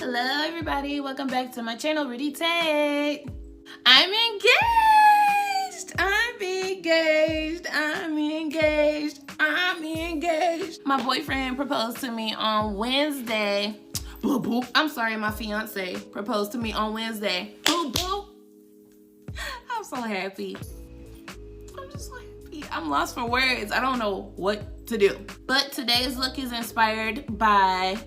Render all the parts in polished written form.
Hello everybody, welcome back to my channel, Rudy Tate. I'm engaged. My boyfriend proposed to me on Wednesday. Boop, boop. I'm sorry, my fiance proposed to me on Wednesday. Boop, boop. I'm so happy. I'm just so happy. I'm lost for words. I don't know what to do. But today's look is inspired by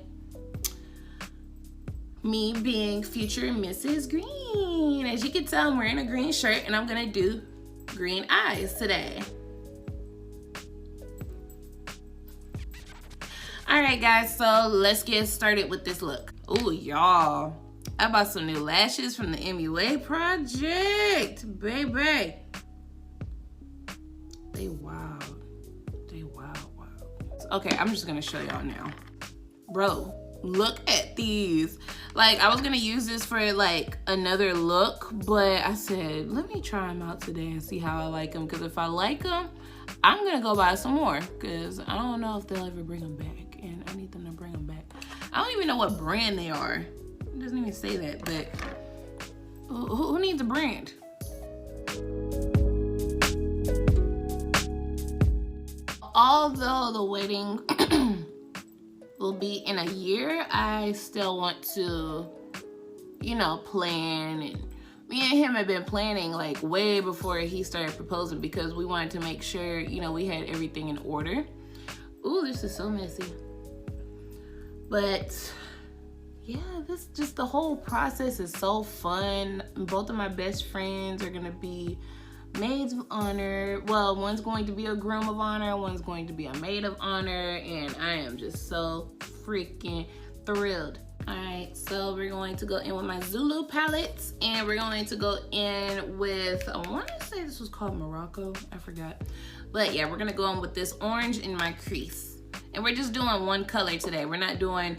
me being future Mrs. Green. As you can tell, I'm wearing a green shirt and I'm gonna do green eyes today. All right, guys, so let's get started with this look. Ooh, y'all, I bought some new lashes from the MUA Project, baby. They wild. Okay, I'm just gonna show y'all now. Bro, look at these. Like, I was gonna use this for like another look, but I said, let me try them out today and see how I like them. Because if I like them, I'm gonna go buy some more. Because I don't know if they'll ever bring them back, and I need them to bring them back. I don't even know what brand they are. It doesn't even say that, but who needs a brand? Although the wedding will be in a year, I still want to, you know, plan. And me and him have been planning like way before he started proposing because we wanted to make sure, you know, we had everything in order. Ooh, this is so messy. But yeah, this just the whole process is so fun. Both of my best friends are gonna be maids of honor. Well, one's going to be a groom of honor, one's going to be a maid of honor, and I am just so freaking thrilled. All right, so we're going to go in with my Zulu palettes, and we're going to go in with, I want to say this was called Morocco, I forgot. But yeah, we're gonna go in with this orange in my crease. And we're just doing one color today. We're not doing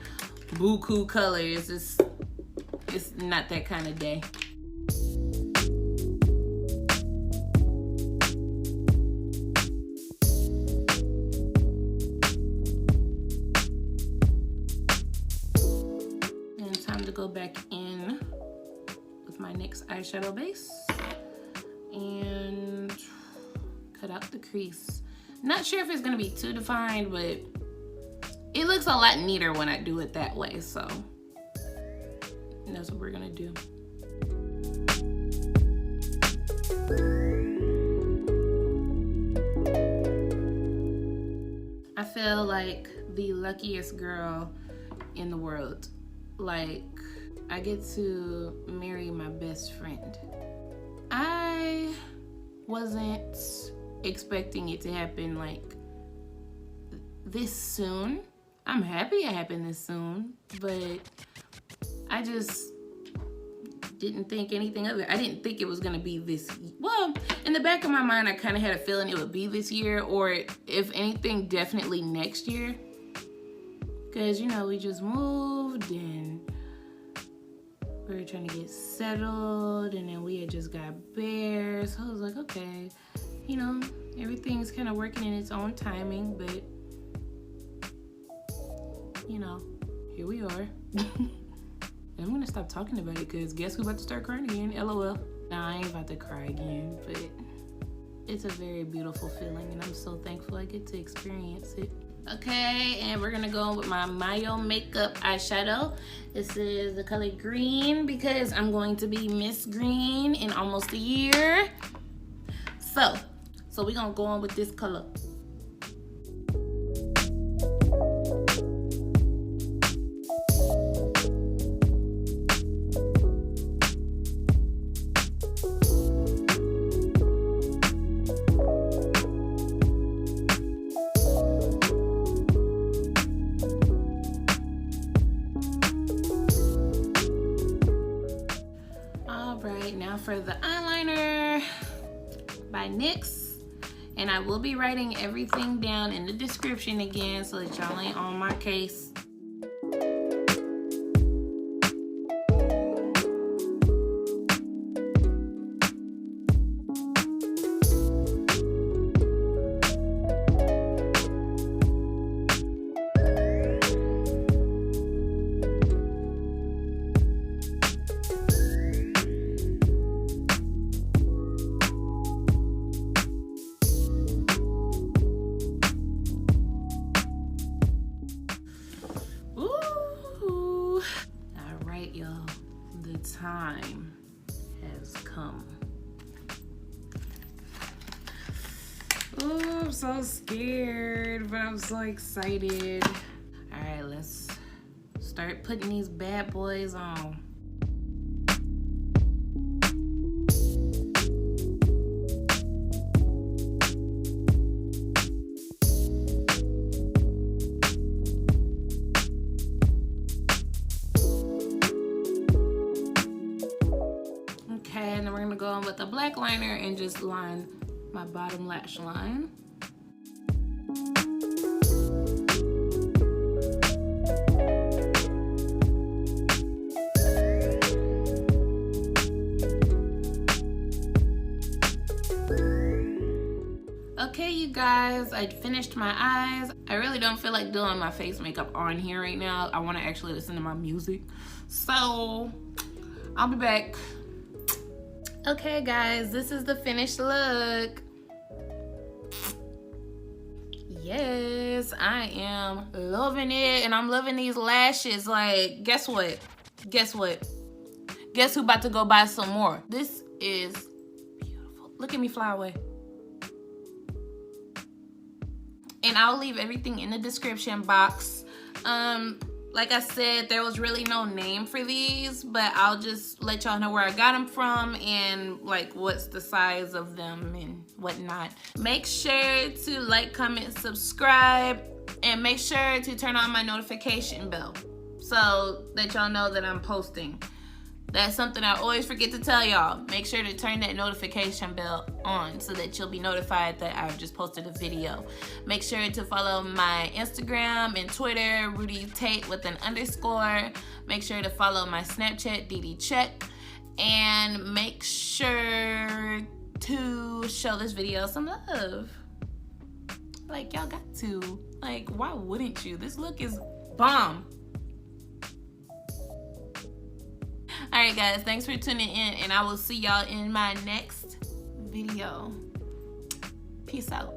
buku colors. It's not that kind of day. Go back in with my NYX eyeshadow base and cut out the crease. Not sure if it's gonna be too defined, but it looks a lot neater when I do it that way, so that's what we're gonna do. I feel like the luckiest girl in the world. Like, I get to marry my best friend. I wasn't expecting it to happen like this soon. I'm happy it happened this soon, but I just didn't think anything of it. I didn't think it was gonna be this, well, in the back of my mind, I kind of had a feeling it would be this year, or if anything, definitely next year. Because, you know, we just moved and we were trying to get settled, and then we had just got bare. So I was like, okay, you know, everything's kind of working in its own timing, but, you know, here we are. And I'm going to stop talking about it because guess who's about to start crying again? LOL. Nah, I ain't about to cry again, but it's a very beautiful feeling, and I'm so thankful I get to experience it. Okay, and we're gonna go with my MYO Makeup eyeshadow. This is the color green because I'm going to be Miss Green in almost a year. So we're gonna go on with this color. Now for the eyeliner by NYX, and I will be writing everything down in the description again so that y'all ain't on my case. right, y'all, the time has come. Oh, I'm so scared, but I'm so excited. All right, let's start putting these bad boys on. Okay, and then we're gonna go in with the black liner and just line my bottom lash line. Okay, you guys, I finished my eyes. I really don't feel like doing my face makeup on here right now. I want to actually listen to my music. So, I'll be back. Okay, guys, this is the finished look. Yes, I am loving it, and I'm loving these lashes. Like, guess what? Guess what? Guess who about to go buy some more? This is beautiful. Look at me fly away. And I'll leave everything in the description box. Like I said, there was really no name for these, but I'll just let y'all know where I got them from and like what's the size of them and whatnot. Make sure to like, comment, subscribe, and make sure to turn on my notification bell so that y'all know that I'm posting. That's something I always forget to tell y'all. Make sure to turn that notification bell on so that you'll be notified that I've just posted a video. Make sure to follow my Instagram and Twitter, Rudy Tate with an _. Make sure to follow my Snapchat, DDCheck. And make sure to show this video some love. Like, y'all got to. Like, why wouldn't you? This look is bomb. Alright guys, thanks for tuning in, and I will see y'all in my next video. Peace out.